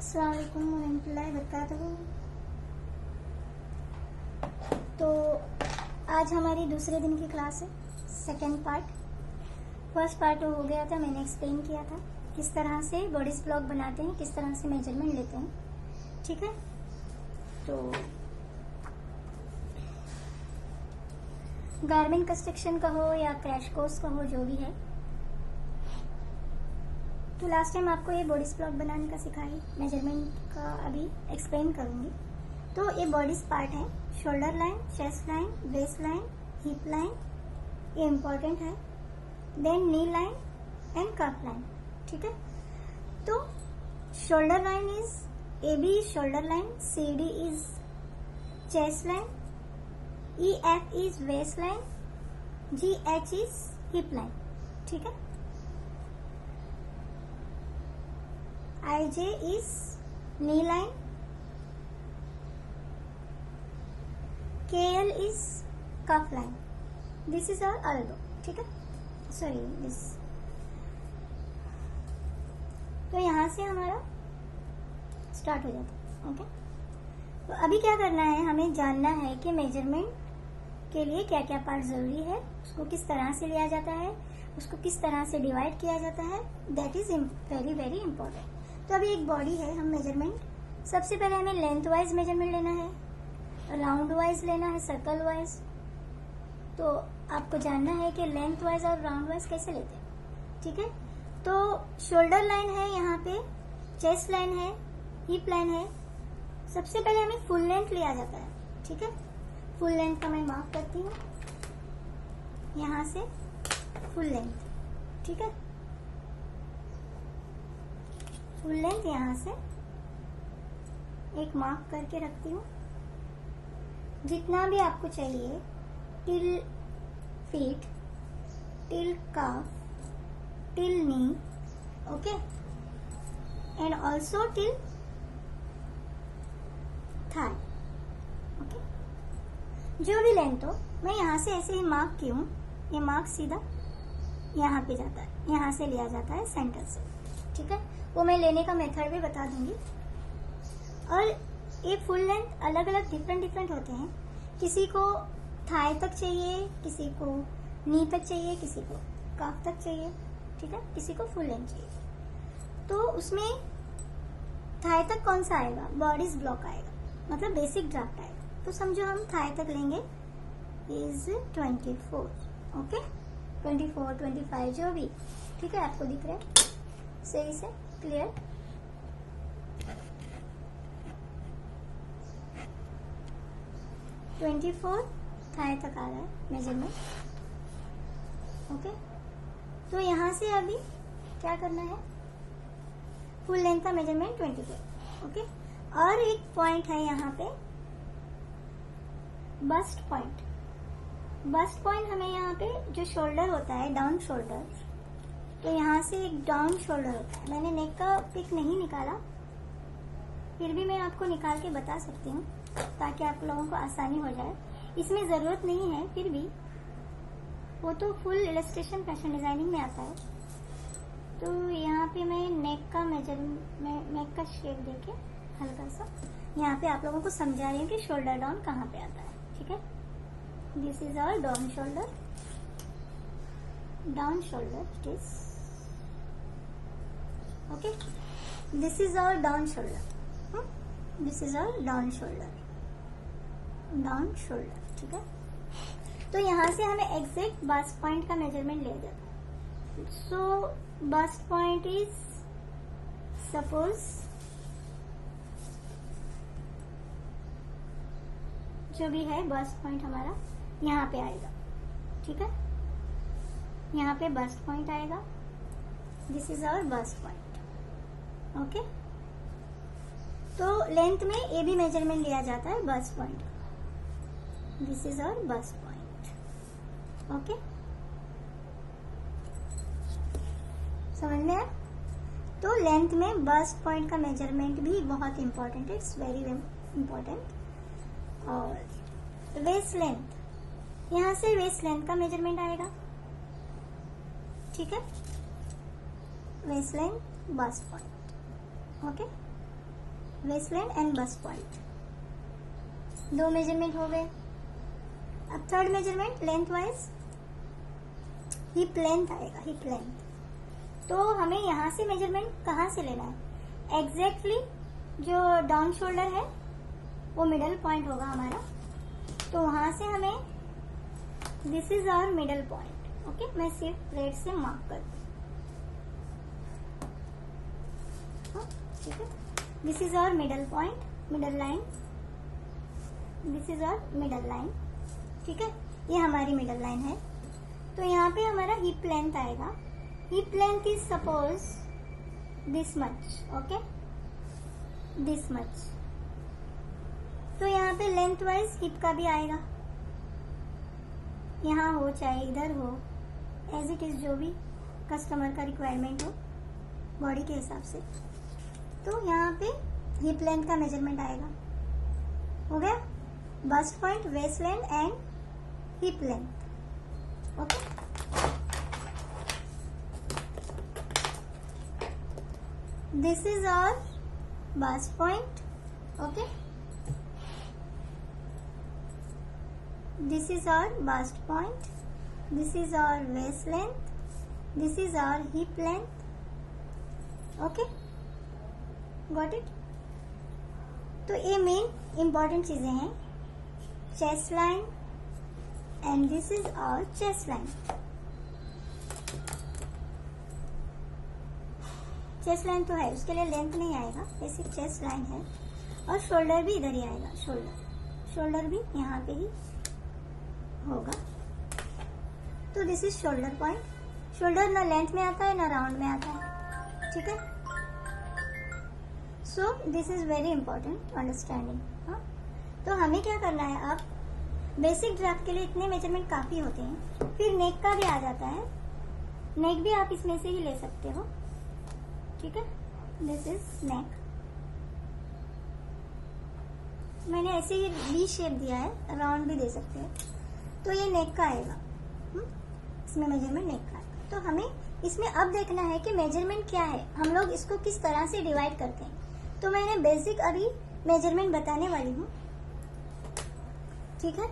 अस्सलाम वालेकुम वरहमतुल्लाहि वबरकातुहू। तो आज हमारी दूसरे दिन की क्लास है, सेकेंड पार्ट। फर्स्ट पार्ट हो गया था, मैंने एक्सप्लेन किया था किस तरह से बॉडीज ब्लॉक बनाते हैं, किस तरह से मेजरमेंट लेते हैं। ठीक है, तो गारमेंट कंस्ट्रक्शन कहो या क्रैश कोर्स कहो, जो भी है, तो लास्ट टाइम आपको ये बॉडीज ब्लॉक बनाने का सिखाई, मेजरमेंट का अभी एक्सप्लेन करूंगी। तो ये बॉडीज पार्ट है, shoulder line, chest line, waist line, hip line, ये इम्पोर्टेंट है। Then knee line and cuff line. ठीक है, तो shoulder line is AB is shoulder line, CD is chest line, EF is waist line, GH is hip line। ठीक है, IJ is knee line, KL is cuff line, this is our elbow। ठीक है, sorry this. तो यहां से हमारा start हो जाता है। ओके, तो अभी क्या करना है, हमें जानना है कि मेजरमेंट के लिए क्या क्या पार्ट जरूरी है, उसको किस तरह से लिया जाता है, उसको किस तरह से डिवाइड किया जाता है। That is very very important. तो अभी एक बॉडी है, हम मेजरमेंट सबसे पहले हमें लेंथ वाइज मेजरमेंट लेना है, राउंड वाइज लेना है, सर्कल वाइज। तो आपको जानना है कि लेंथ वाइज और राउंड वाइज कैसे लेते हैं। ठीक है, तो शोल्डर लाइन है, यहाँ पे चेस्ट लाइन है, हिप लाइन है। सबसे पहले हमें फुल लेंथ लिया जाता है। ठीक है, फुल लेंथ का मैं मार्क करती हूँ, यहाँ से फुल लेंथ। ठीक है, फुल लेंथ यहाँ से एक मार्क करके रखती हूँ। जितना भी आपको चाहिए, till feet, till calf, till knee, okay, and also till thigh. Okay, जो भी लेंथ हो, मैं यहाँ से ऐसे ही मार्क की हूँ। ये मार्क सीधा यहाँ पे जाता है, यहाँ से लिया जाता है सेंटर से। ठीक है, वो मैं लेने का मेथड भी बता दूंगी। और ये फुल लेंथ अलग अलग डिफरेंट होते हैं। किसी को थाई तक चाहिए, किसी को नी तक चाहिए, किसी को काफ तक चाहिए। ठीक है, किसी को फुल लेंथ चाहिए। तो उसमें थाई तक कौन सा आएगा, बॉडीज ब्लॉक आएगा, मतलब बेसिक ड्राफ्ट आएगा। तो समझो हम थाई तक लेंगे इज 24। ओके, 24, 25 जो भी। ठीक है, आपको दिख रहा है सही से, क्लियर। ट्वेंटी फोर थाई तक आ रहा है मेजरमेंट। ओके, तो यहाँ से अभी क्या करना है, फुल लेंथ का मेजरमेंट 24। ओके, और एक पॉइंट है यहाँ पे, बस्ट पॉइंट। बस्ट पॉइंट हमें यहाँ पे जो शोल्डर होता है, डाउन शोल्डर, तो यहाँ से एक डाउन शोल्डर होता है। मैंने नेक का पिक नहीं निकाला, फिर भी मैं आपको निकाल के बता सकती हूँ ताकि आप लोगों को आसानी हो जाए। इसमें ज़रूरत नहीं है, फिर भी वो तो फुल इलस्ट्रेशन फैशन डिजाइनिंग में आता है। तो यहाँ पे मैं नेक का नेक का शेप देके हल्का सा यहाँ पे आप लोगों को समझा रही हूँ कि शोल्डर डाउन कहाँ पे आता है। ठीक है, this is our down shoulder, down shoulder it is. Okay, this is our down shoulder, this is our down shoulder, down shoulder. ठीक है, तो यहाँ से हमें एग्जैक्ट बस्ट पॉइंट का मेजरमेंट लिया जाता है। So bust point is, suppose जो भी है बस्ट पॉइंट हमारा यहाँ पे आएगा। ठीक है, यहाँ पे बस्ट पॉइंट आएगा, this is our bust point. Okay, तो लेंथ में ये भी मेजरमेंट लिया जाता है bust point, this is our bust point. Okay, समझ में आया? तो लेंथ में बस्ट पॉइंट का मेजरमेंट भी बहुत इंपॉर्टेंट है, इट्स वेरी इंपॉर्टेंट। और वेस्ट लेंथ, यहाँ से वेस्ट लेंथ का मेजरमेंट आएगा। ठीक है, waist line bust point. Okay, waist line and bust point. 2 measurement हो गए। अब third measurement length wise hip length आएगा, हिप लेंथ। तो हमें यहाँ से मेजरमेंट कहाँ से लेना है? एग्जैक्टली जो डाउन शोल्डर है वो मिडल पॉइंट होगा हमारा, तो वहां से हमें this is our middle point. Okay, मैं सिर्फ रेड से मार्क कर दूँ। ठीक है, this is our middle point, middle line, this is our middle line. ठीक है, ये हमारी मिडल लाइन है। तो यहाँ पे हमारा हिप लेंथ आएगा। Hip length is suppose this much. Okay, this much. तो यहाँ पे लेंथ वाइज हिप का भी आएगा, यहाँ हो चाहे इधर हो, एज इट इज जो भी कस्टमर का रिक्वायरमेंट हो बॉडी के हिसाब से। तो यहाँ पे हिप लेंथ का मेजरमेंट आएगा। हो गया, bust point, waist line and hip length. Okay, this is our bust point. Okay, this is our bust point, this is our waist length, this is our hip length. Okay, got it? तो ये main important चीजें हैं। Chest line and this is our chest line. Chest line तो है, उसके लिए length नहीं आएगा, बेसिक चेस्ट लाइन है। और शोल्डर भी इधर ही आएगा, शोल्डर भी यहाँ पे ही होगा। तो this is shoulder point. Shoulder ना लेंथ में आता है ना राउंड में आता है। ठीक है, so this is very important understanding. हाँ, तो हमें क्या करना है, अब बेसिक ड्राफ्ट के लिए इतने मेजरमेंट काफी होते हैं। फिर नेक का भी आ जाता है, नेक भी आप इसमें से ही ले सकते हो। ठीक है, दिस इज नेक। मैंने ऐसे ही वी शेप दिया है, राउंड भी दे सकते हैं। तो ये नेक का आएगा, इसमें मेजरमेंट नेक का आएगा। तो हमें इसमें अब देखना है कि मेजरमेंट क्या है, हम लोग इसको किस तरह से डिवाइड करते हैं। तो मैंने बेसिक अभी मेजरमेंट बताने वाली हूँ। ठीक है,